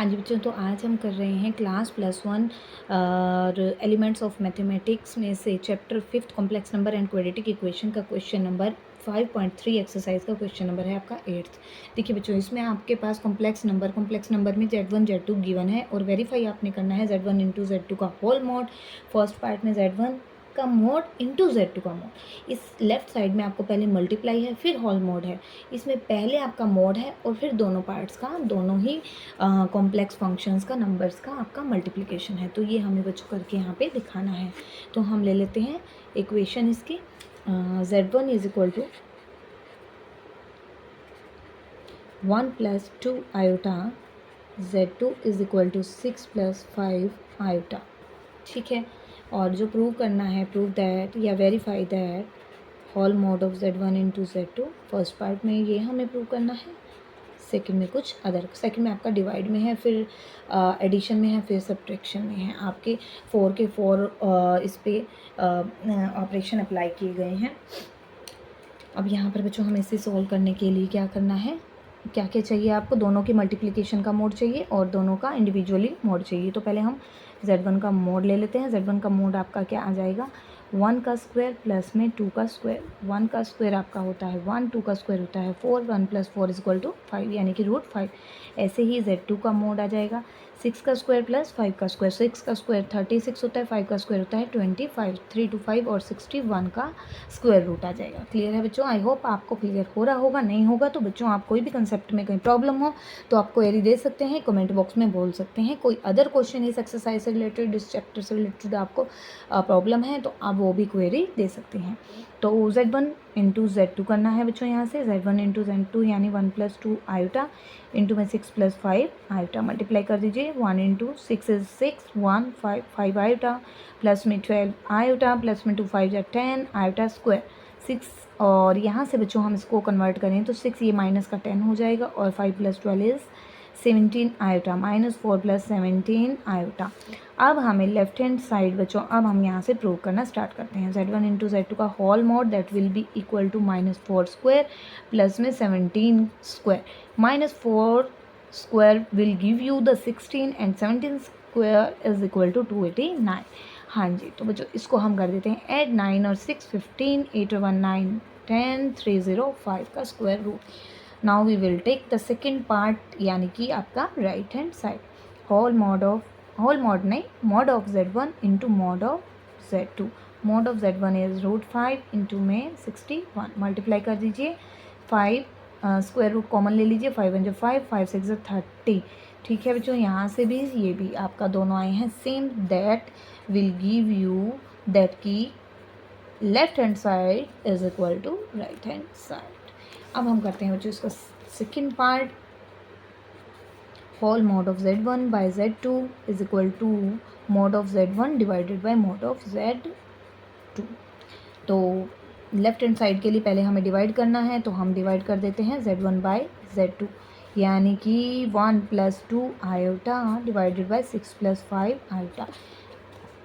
हाँ जी बच्चों, तो आज हम कर रहे हैं क्लास +1 और एलिमेंट्स ऑफ मैथमेटिक्स में से chapter 5 complex number and quadratic equation का क्वेश्चन नंबर 5.3 एक्सरसाइज का क्वेश्चन नंबर है आपका 8th। देखिए बच्चों, इसमें आपके पास कॉम्प्लेक्स नंबर में Z1 Z2 गिवन है और वेरीफाई आपने करना है Z1 इंटू Z2 का होल मॉड। फर्स्ट पार्ट में Z1 का मॉड इंटू Z2 का मॉड। इस लेफ्ट साइड में आपको पहले मल्टीप्लाई है फिर होल मॉड है। इसमें पहले आपका मॉड है और फिर दोनों पार्ट्स का, दोनों ही कॉम्प्लेक्स फंक्शंस का, नंबर्स का आपका मल्टीप्लिकेशन है। तो ये हमें बच्चों करके यहाँ पे दिखाना है। तो हम ले लेते हैं इक्वेशन इसकी। Z1 is equal to 1 plus 2 iota, Z2 is equal to 6 plus 5 iota. ठीक है, और जो प्रूव करना है, प्रूव दैट या verify that whole mod of Z1 into Z2। First part में ये हमें प्रूव करना है, सेकंड में कुछ अदर। सेकंड में आपका डिवाइड में है, फिर एडिशन में है, फिर सब्ट्रैक्शन में है। आपके 4 के 4 इस पे ऑपरेशन अप्लाई किए गए हैं। अब यहाँ पर बच्चों हमें इसे सॉल्व करने के लिए क्या करना है, क्या क्या चाहिए आपको, दोनों के मल्टीप्लिकेशन का मोड चाहिए और दोनों का इंडिविजुअली मोड चाहिए। तो पहले हम Z1 का मोड ले लेते हैं। Z1 का मोड आपका क्या आ जाएगा, 1 का स्क्वायर प्लस में 2 का स्क्वायर। 1 का स्क्वायर आपका होता है 1, 2 का स्क्वायर होता है 4, 1 प्लस 4 इज इक्वल टू 5 यानी कि √5। ऐसे ही Z2 का मोड आ जाएगा 6 का स्क्वायर प्लस 5 का स्क्वायर। 6 का स्क्वायर 36 होता है, 5 का स्क्वायर होता है 25, 3 to 5 और 61 का स्क्वायर रूट आ जाएगा। क्लियर है बच्चों? आई होप आपको क्लियर हो रहा होगा। नहीं होगा तो बच्चों आप कोई भी कंसेप्ट में कहीं प्रॉब्लम हो तो आप क्वेरी दे सकते हैं, कमेंट बॉक्स में बोल सकते हैं। कोई अदर क्वेश्चन इस एक्सरसाइज से रिलेटेड, इस चैप्टर से रिलेटेड आपको प्रॉब्लम है तो आप वो भी क्वेरी दे सकते हैं। तो Z1 इंटू Z2 करना है बच्चों। यहाँ से Z1 इंटू Z2 यानी 1 प्लस 2 आयोटा इंटू में 6 प्लस 5 आयोटा। मल्टीप्लाई कर दीजिए, 1 इंटू 6 इज 6, 1 5 आयोटा प्लस में 12 आयोटा प्लस में 2 5 10 आयोटा स्क्वायर 6। और यहाँ से बच्चों हम इसको कन्वर्ट करें तो 6 ये माइनस का 10 हो जाएगा और 5 plus 12 is 17 iota minus 4 plus 17 iota. अब हमें लेफ्ट हैंड साइड बच्चों, अब हम यहाँ से प्रूव करना स्टार्ट करते हैं। Z1 इंटू Z2 का whole mod that will be equal to -4 square plus में 17 square. -4 square will give you the 16 and 17 square is equal to 289। हाँ जी, तो बच्चों इसको हम कर देते हैं ऐड। 9 और 6 15, 8 और 1 9 10, 305 का square root. Now we will take the second part यानी कि आपका right hand side. Whole mod of Z1 into mod of Z2। Mod of Z1 is √5 into में 61। मल्टीप्लाई कर दीजिए, 5 स्क्वायर रूट कॉमन ले लीजिए, 5 1 5, 5 6 30। ठीक है बच्चों, यहाँ से भी ये भी आपका दोनों आए हैं same. That will give you that की left hand side is equal to right hand side. अब हम करते हैं बच्चों इसका second part. Whole mod of Z1 by Z2 is equal to mod of Z1 divided by mod of Z2। तो left hand side के लिए पहले हमें डिवाइड करना है, तो हम डिवाइड कर देते हैं Z1 बाय Z2 यानी कि 1 plus 2 iota divided by 6 plus 5 iota.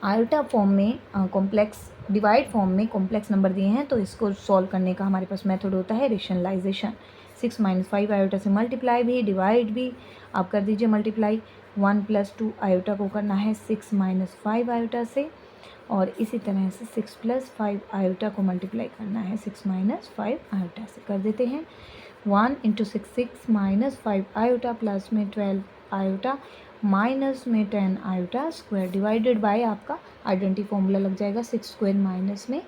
Iota form में कॉम्प्लेक्स, डिवाइड फॉर्म में कॉम्प्लेक्स नंबर दिए हैं तो इसको सॉल्व करने का हमारे पास मेथड होता है रेशनलाइजेशन। 6 - 5 आयोटा से मल्टीप्लाई भी, डिवाइड भी आप कर दीजिए मल्टीप्लाई। 1 प्लस 2 आयोटा को करना है 6 - 5 आयोटा से, और इसी तरह से 6 प्लस 5 आयोटा को मल्टीप्लाई करना है 6 - 5 आयोटा से। कर देते हैं 1 इंटू 6 6 - 5 आयोटा प्लस में 12 आयोटा माइनस में 10 आयोटा स्क्वायर डिवाइडेड बाय आपका आइडेंटिटी फॉर्मूला लग जाएगा 6 स्क्वायर माइनस में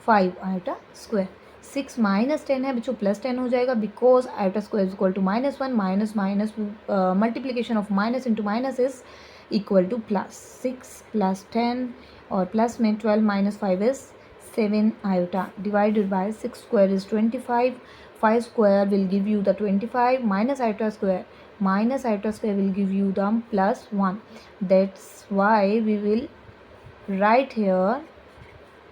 5 आयोटा स्क्वायर। 6 माइनस 10 है बच्चों, प्लस 10 हो जाएगा because iota square is equal to -1 minus minus multiplication of minus into minus is equal to plus. 6 plus 10 और प्लस में 12 minus 5 is 7 iota divided by 6 square is 25, 5 square will give you the 25 minus iota square will give you the plus 1. That's why we will write here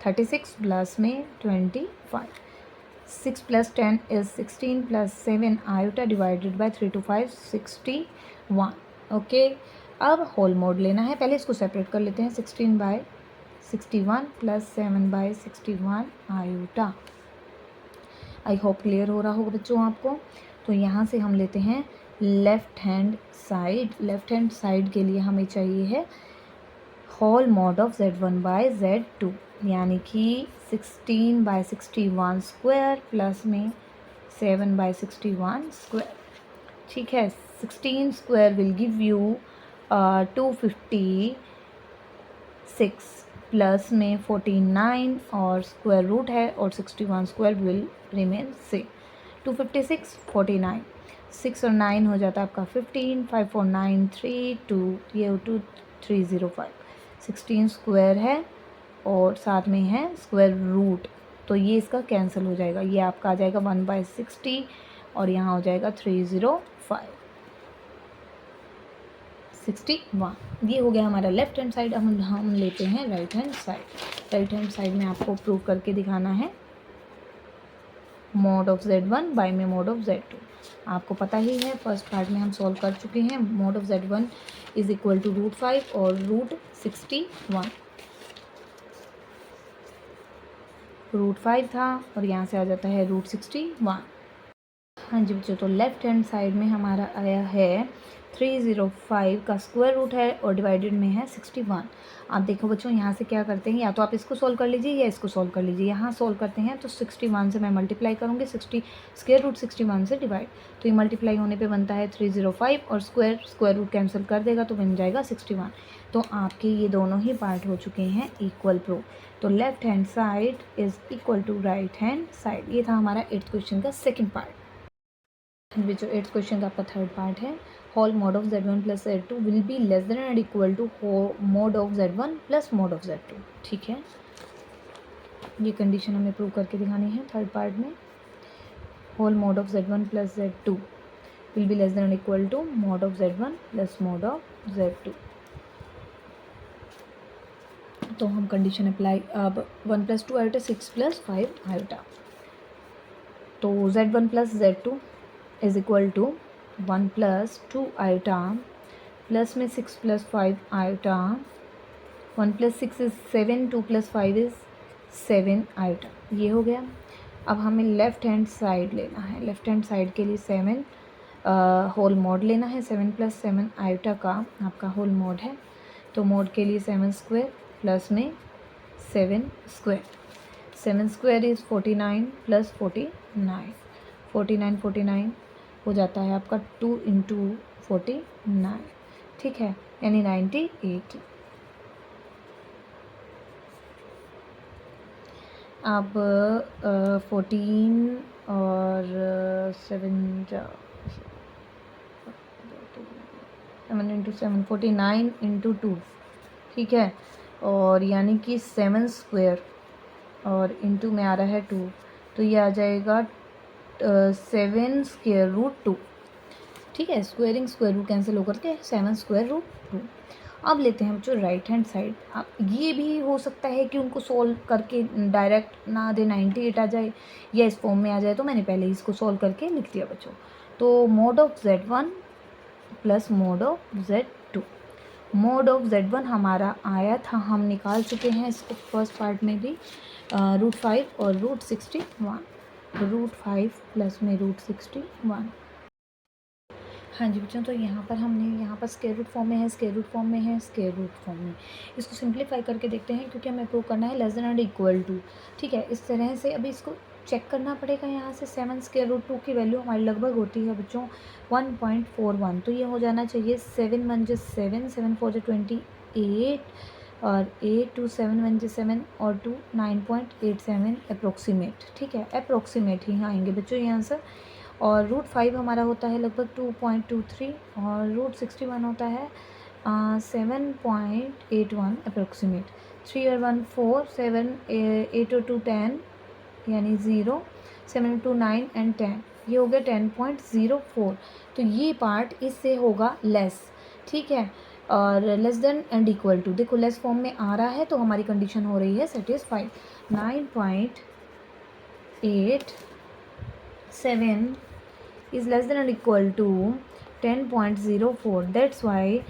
36 plus में 25. 6 plus 10 is 16 plus 7 iota divided by 3 to 5 61. Okay, अब whole mode लेना है। पहले इसको separate कर लेते हैं। 16/61 plus 7/61 iota. I hope clear हो रहा होगा बच्चों आपको। तो यहाँ से हम लेते हैं लेफ़्ट हैंड साइड के लिए हमें चाहिए है होल मॉड ऑफ Z1/Z2, यानी कि 16/61 स्क्वायर प्लस में 7/61 स्क्वायर। ठीक है, 16 square will give you 256 plus में 49 और स्क्वायर रूट है, और 61 स्क्वायर विल रिमेन से 256 49 6 और 9 हो जाता है आपका 15 5 4 9 3 2 ये 2 305 16 स्क्वायर है और साथ में है स्क्वायर रूट, तो ये इसका कैंसिल हो जाएगा, ये आपका आ जाएगा 1/60 और यहाँ हो जाएगा 305 61। ये हो गया हमारा लेफ्ट हैंड साइड। अब हम लेते हैं right hand side. Right hand side में आपको प्रूव करके दिखाना है मॉड ऑफ Z1 बाय में मॉड ऑफ Z2। आपको पता ही है, फर्स्ट पार्ट में हम सॉल्व कर चुके हैं। Mod of Z1 is equal to √5 और √61। √5 था और यहाँ से आ जाता है √61। हाँ जी बच्चों, तो लेफ्ट हैंड साइड में हमारा आया है 305 का स्क्वायर रूट है और डिवाइडेड में है 61। आप देखो बच्चों, यहाँ से क्या करते हैं, या तो आप इसको सॉल्व कर लीजिए या इसको सॉल्व कर लीजिए। यहाँ सॉल्व करते हैं तो 61 से मैं मल्टीप्लाई करूँगी, स्क्वायर रूट 61 से डिवाइड, तो ये मल्टीप्लाई होने पे बनता है 305 और स्क्वायर रूट कैंसिल कर देगा तो बन जाएगा 61। तो आपके ये दोनों ही पार्ट हो चुके हैं इक्वल प्रूफ। तो left hand side is equal to right hand side. ये था हमारा 8th क्वेश्चन का सेकेंड पार्ट। जो 8th क्वेश्चन का आपका थर्ड पार्ट है, whole mod of Z1 plus Z2 will be less than and equal to mod of Z1 plus mod of Z2। ठीक है, ये कंडीशन हमें प्रूव करके दिखानी है थर्ड पार्ट में। Whole mod of Z1 plus Z2 will be less than and equal to mod of Z1 plus mod of Z2। तो हम कंडीशन अप्लाई, अब 1 + 2 आयोटा 6 + 5 आयोटा, तो Z1 plus Z2 is equal to 1 + 2 iota plus में 6 + 5 iota. 1 + 6 is 7, 2 + 5 is 7 iota. ये हो गया। अब हमें लेफ़्ट हैंड साइड लेना है। लेफ़्ट हैंड साइड के लिए 7 होल मॉड लेना है। 7 + 7 आयोटा का आपका होल मॉड है, तो मॉड के लिए 7 स्क्वायर प्लस में 7 स्क्वायर। 7 स्क्वायर इज़ 49 + 49, 49 हो जाता है आपका 2 × 49। ठीक है, यानी 98। अब 14 और 7 × 7 49 × 2। ठीक है, और यानी कि 7 स्क्वायर और इंटू में आ रहा है 2, तो ये आ जाएगा 7 स्क्वायर रूट 2। ठीक है, स्क्वायर रूट कैंसिल होकर के 7 स्क्वायर रूट 2। अब लेते हैं बच्चों राइट हैंड साइड। अब ये भी हो सकता है कि उनको सॉल्व करके डायरेक्ट ना दे 98 आ जाए या इस फॉर्म में आ जाए, तो मैंने पहले ही इसको सॉल्व करके लिख दिया बच्चों। तो mod of Z1 plus mod of Z2। Mod of Z1 हमारा आया था, हम निकाल चुके हैं इसको फर्स्ट पार्ट में भी, √5 और √61। √5 प्लस में √61। हाँ जी बच्चों, तो यहाँ पर हमने यहाँ पर स्क्वायर रूट फॉर्म में है, स्क्वायर रूट फॉर्म में है, स्क्वायर रूट फॉर्म में। इसको सिंप्लीफाई करके देखते हैं, क्योंकि हमें प्रूव करना है less than and equal to. ठीक है, इस तरह से अभी इसको चेक करना पड़ेगा। यहाँ से 7 स्क्वायर रूट 2 की वैल्यू हमारी लगभग होती है बच्चों 1.41, तो ये हो जाना चाहिए 7 × 1 = 7, 7 × 4 = 28 और 8 × 7 = 7 और 2 9.87 अप्रोक्सीमेट। ठीक है, अप्रोक्सीमेट ही आएंगे बच्चों यहाँ से। और √5 हमारा होता है लगभग 2.23 और √61 होता है 7.81 अप्रोक्सीमेट। 3 और 1 4, 7 8 और 2 10 यानी 0, 7 और 2 9 एंड 10, ये हो गया 10.04। तो ये पार्ट इससे होगा लेस। ठीक है, और less than and equal to, देखो लेस फॉर्म में आ रहा है तो हमारी कंडीशन हो रही है satisfied. 9.87 is less than or equal to 10.04. That's why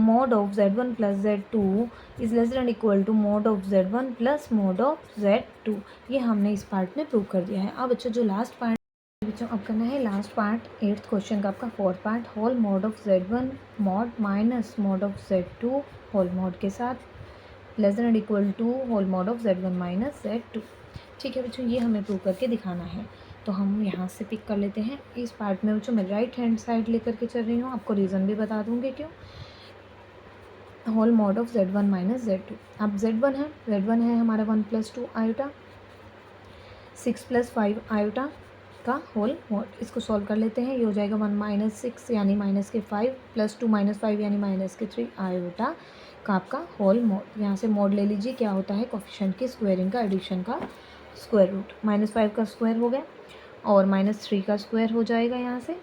mod of Z1 plus Z2 is less than or equal to mod of Z1 plus mod of Z2। ये हमने इस पार्ट में प्रूव कर दिया है। अब बच्चों जो लास्ट पार्ट बच्चों अब करना है लास्ट पार्ट 8th क्वेश्चन का आपका 4th part, whole mod of z1 mod minus mod of z2 whole mod के साथ less than equal to whole mod of z1 minus z2। ठीक है बच्चों, ये हमें प्रूव करके दिखाना है। तो हम यहाँ से पिक कर लेते हैं इस पार्ट में बच्चों, मैं राइट हैंड साइड लेकर के चल रही हूँ, आपको रीज़न भी बता दूँगी क्यों। Whole mod of z1 minus z2, अब z1 है हमारा 1 + 2 आयोटा 6 + 5 आयोटा का होल मॉड। इसको सॉल्व कर लेते हैं, ये हो जाएगा 1 - 6 यानी -5 + 2 - 5 यानी -3 आयोटा का आपका होल मॉड। यहाँ से मॉड ले लीजिए, क्या होता है कोफिशिएंट की स्क्वायरिंग का, एडिशन का स्क्वायर रूट। -5 का स्क्वायर हो गया और -3 का स्क्वायर हो जाएगा। यहाँ से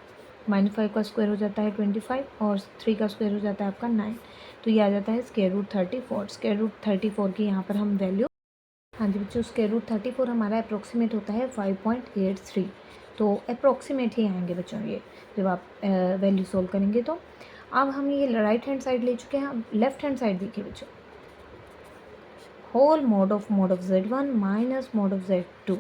-5 का स्क्वायर हो जाता है 25 और 3 का स्क्वायर हो जाता है आपका 9, तो ये आ जाता है स्क्वायर रूट 34। स्क्वायर रूट 34 की यहाँ पर हम वैल्यू, हाँ जी बच्चों, स्क्वायर रूट 34 हमारा अप्रोक्सीमेट होता है 5.83, तो अप्रोक्सीमेट ही आएंगे बच्चों ये जब आप वैल्यू सोल्व करेंगे। तो अब हम ये राइट हैंड साइड ले चुके हैं, अब लेफ्ट हैंड साइड देखिए बच्चों, whole mod of z1 minus mod of z2।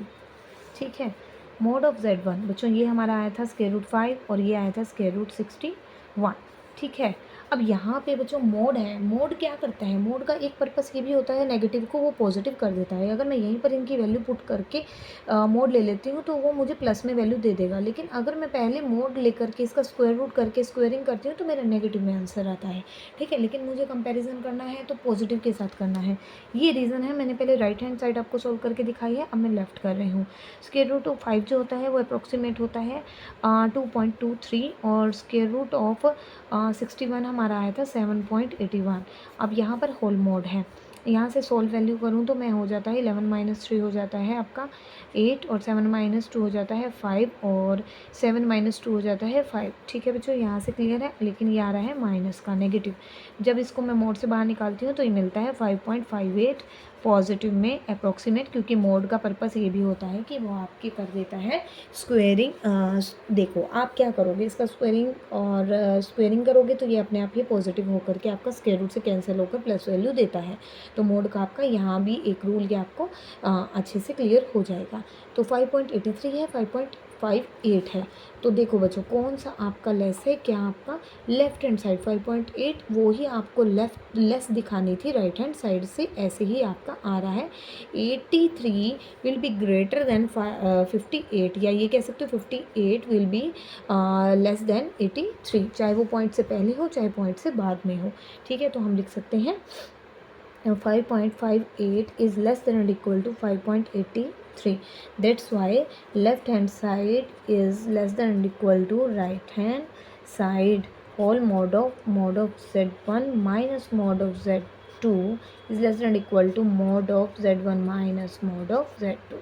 ठीक है, मॉड ऑफ z1 बच्चों ये हमारा आया था स्क्वायर रूट 5 और ये आया था स्क्वायर रूट 61। ठीक है, अब यहाँ पे बच्चों मोड है, मोड क्या करता है, मोड का एक पर्पस ये भी होता है नेगेटिव को वो पॉजिटिव कर देता है। अगर मैं यहीं पर इनकी वैल्यू पुट करके मोड ले लेती हूँ तो वो मुझे प्लस में वैल्यू दे देगा, लेकिन अगर मैं पहले मोड लेकर के इसका स्क्वायर रूट करके स्क्वायरिंग करती हूँ तो मेरा नेगेटिव में आंसर आता है। ठीक है, लेकिन मुझे कंपेरिजन करना है तो पॉजिटिव के साथ करना है, ये रीज़न है। मैंने पहले राइट हैंड साइड आपको सोल्व करके दिखाई है, अब मैं लेफ्ट कर रही हूँ। स्क्वायर रूट ऑफ 5 जो होता है वो अप्रोक्सीमेट होता है 2.23 और स्क्वायर रूट ऑफ 61 हमारा आया था 7.81। अब यहाँ पर होल मॉड है, यहाँ से सोल्व वैल्यू करूँ तो मैं हो जाता है 11 - 3 हो जाता है आपका 8 और 7 - 2 हो जाता है 5 और 7 - 2 हो जाता है 5। ठीक है बच्चों, यहाँ से क्लियर है, लेकिन ये आ रहा है माइनस का नेगेटिव। जब इसको मैं मोड से बाहर निकालती हूँ तो ये मिलता है 5.58 पॉजिटिव में अप्रोक्सीमेट, क्योंकि मोड का पर्पस ये भी होता है कि वो आपके कर देता है स्क्वेयरिंग। देखो आप क्या करोगे, इसका स्क्वेयरिंग और स्क्वेयरिंग करोगे तो ये अपने आप ही पॉजिटिव होकर के आपका स्क्वायर रूट से कैंसिल होकर प्लस वैल्यू देता है। तो मोड का आपका यहाँ भी एक रूल ये आपको अच्छे से क्लियर हो जाएगा। तो 5.83 है, 5.58 है, तो देखो बच्चों कौन सा आपका लेस है, क्या आपका लेफ्ट हैंड साइड 5.8 वो ही आपको लेस दिखानी थी राइट हैंड साइड से, ऐसे ही आपका आ रहा है। 83 विल बी ग्रेटर देन 58, या ये कह सकते हो 58 विल बी लेस देन 83, चाहे वो पॉइंट से पहले हो चाहे पॉइंट से बाद में हो। ठीक है, तो हम लिख सकते हैं 5.58 is less than or equal to 5.83. That's why left hand side is less than or equal to right hand side. Whole mod of z1 minus mod of z2 is less than or equal to mod of z1 minus mod of z2.